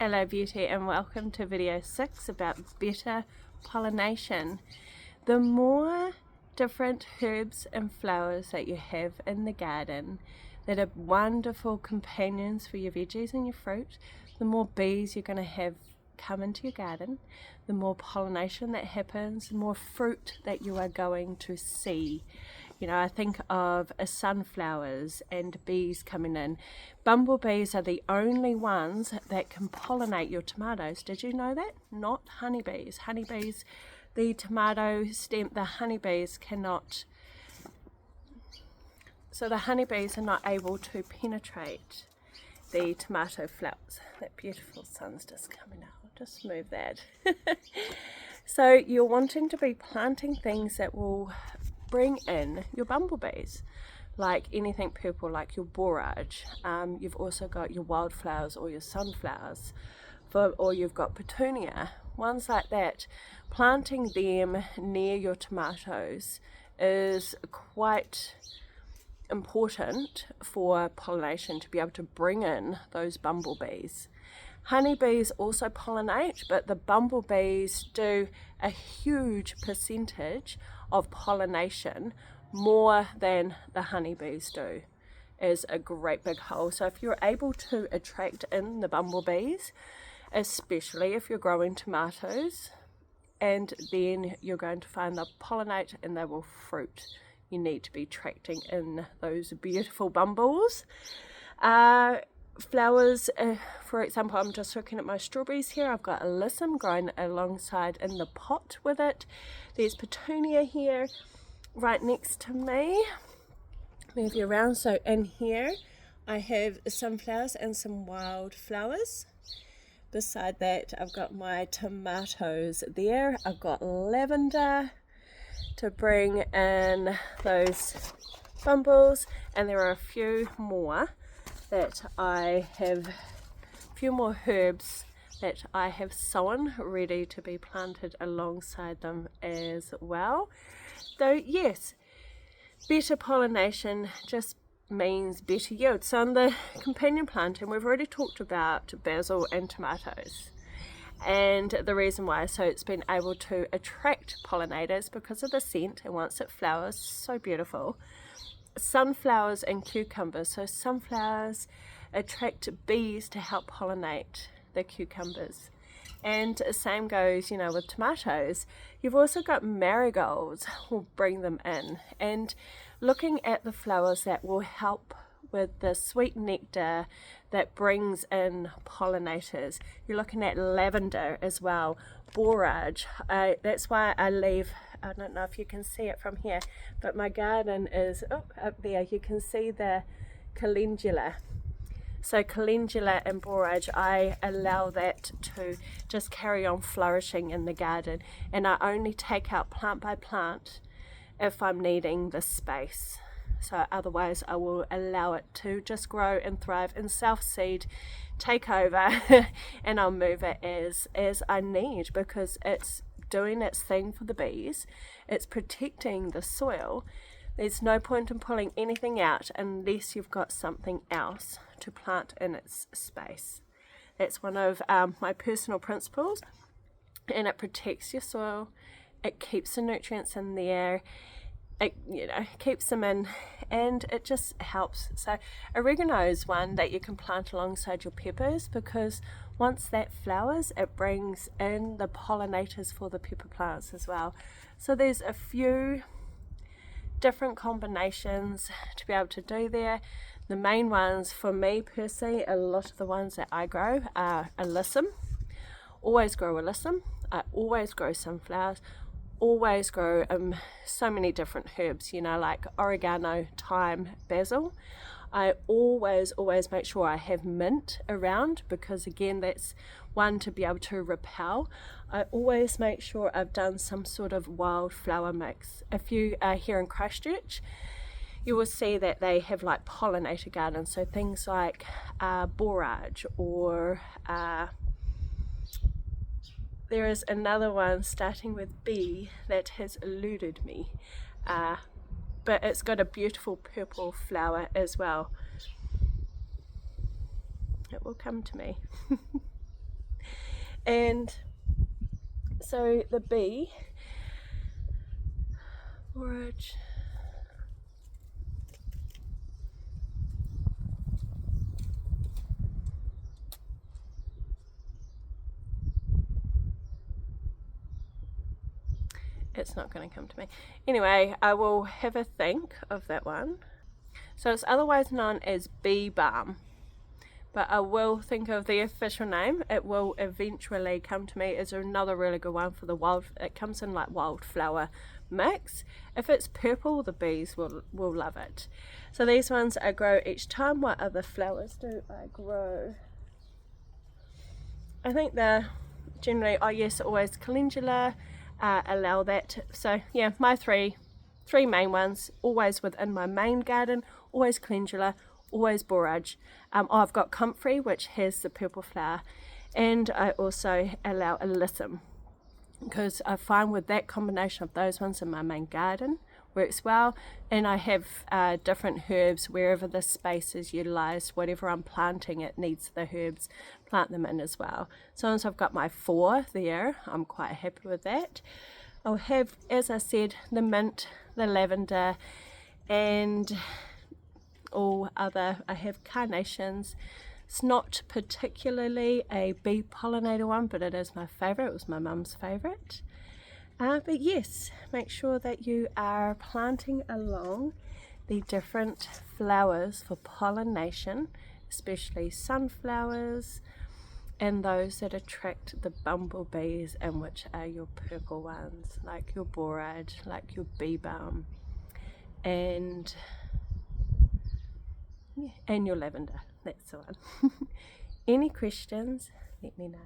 Hello beauty, and welcome to video 6 about better pollination. The more different herbs and flowers that you have in the garden that are wonderful companions for your veggies and your fruit, the more bees you're going to have come into your garden, the more pollination that happens, the more fruit that you are going to see. You know, I think of sunflowers and bees coming in. Bumblebees are the only ones that can pollinate your tomatoes. Did you know that? Not honeybees. Honeybees, the tomato stem, the honeybees cannot. So the honeybees are not able to penetrate the tomato flowers. That beautiful sun's just coming out. I'll just move that. So you're wanting to be planting things that will bring in your bumblebees, like anything purple, like your borage. You've also got your wildflowers or your sunflowers, or you've got petunia, ones like that. Planting them near your tomatoes is quite important for pollination, to be able to bring in those bumblebees. Honeybees also pollinate, but the bumblebees do a huge percentage of pollination, more than the honeybees do, is a great big hole. So if you're able to attract in the bumblebees, especially if you're growing tomatoes, and then you're going to find they'll pollinate and they will fruit, you need to be attracting in those beautiful bumbles. Flowers, for example, I'm just looking at my strawberries here. I've got alyssum growing alongside in the pot with it. There's petunia here right next to me. Move you around. So in here I have sunflowers and some wildflowers. Beside that I've got my tomatoes there. I've got lavender to bring in those bumbles, and there are a few more that I have, a few more herbs that I have sown ready to be planted alongside them as well. Though yes, better pollination just means better yield. So on the companion planting, we've already talked about basil and tomatoes, and the reason why, so it's been able to attract pollinators because of the scent, and once it flowers, so beautiful. Sunflowers and cucumbers, so sunflowers attract bees to help pollinate the cucumbers, and the same goes, you know, with tomatoes. You've also got marigolds will bring them in, and looking at the flowers that will help with the sweet nectar that brings in pollinators. You're looking at lavender as well, borage. That's why I leave, I don't know if you can see it from here, but my garden is up there. You can see the calendula. So calendula and borage, I allow that to just carry on flourishing in the garden, and I only take out plant by plant if I'm needing the space. So otherwise I will allow it to just grow and thrive and self-seed, take over, and I'll move it as I need, because it's doing its thing for the bees. It's protecting the soil. There's no point in pulling anything out unless you've got something else to plant in its space. That's one of my personal principles, and it protects your soil. It keeps the nutrients in there. It, you know, keeps them in, and it just helps. So oregano is one that you can plant alongside your peppers, because once that flowers, it brings in the pollinators for the pepper plants as well. So there's a few different combinations to be able to do there. The main ones for me personally, a lot of the ones that I grow are alyssum. Always grow alyssum. I always grow sunflowers. Always grow so many different herbs, you know, like oregano, thyme, basil. I always make sure I have mint around, because again, that's one to be able to repel. I always make sure I've done some sort of wildflower mix. If you are here in Christchurch, you will see that they have like pollinator gardens, so things like borage, or there is another one starting with B that has eluded me, but it's got a beautiful purple flower as well. It will come to me. And so the bee, borage, it's not going to come to me. Anyway, I will have a think of that one. So it's otherwise known as bee balm, but I will think of the official name. It will eventually come to me. It's another really good one for the wild. It comes in like wildflower mix. If it's purple, the bees will love it. So these ones I grow each time. What other flowers do I grow? I think they're generally, oh yes, always calendula, allow that. So yeah, my three main ones, always within my main garden, always calendula, always borage. I've got comfrey, which has the purple flower, and I also allow alyssum, because I find with that combination of those ones in my main garden works well. And I have different herbs wherever the space is utilised. Whatever I'm planting, it needs the herbs, plant them in as well. So once I've got my 4 there, I'm quite happy with that. I'll have, as I said, the mint, the lavender, and all other. I have carnations. It's not particularly a bee pollinator one, but it is my favourite. It was my mum's favourite. But yes, make sure that you are planting along the different flowers for pollination, especially sunflowers and those that attract the bumblebees, and which are your purple ones, like your borage, like your bee balm, and your lavender. That's the one. Any questions, let me know.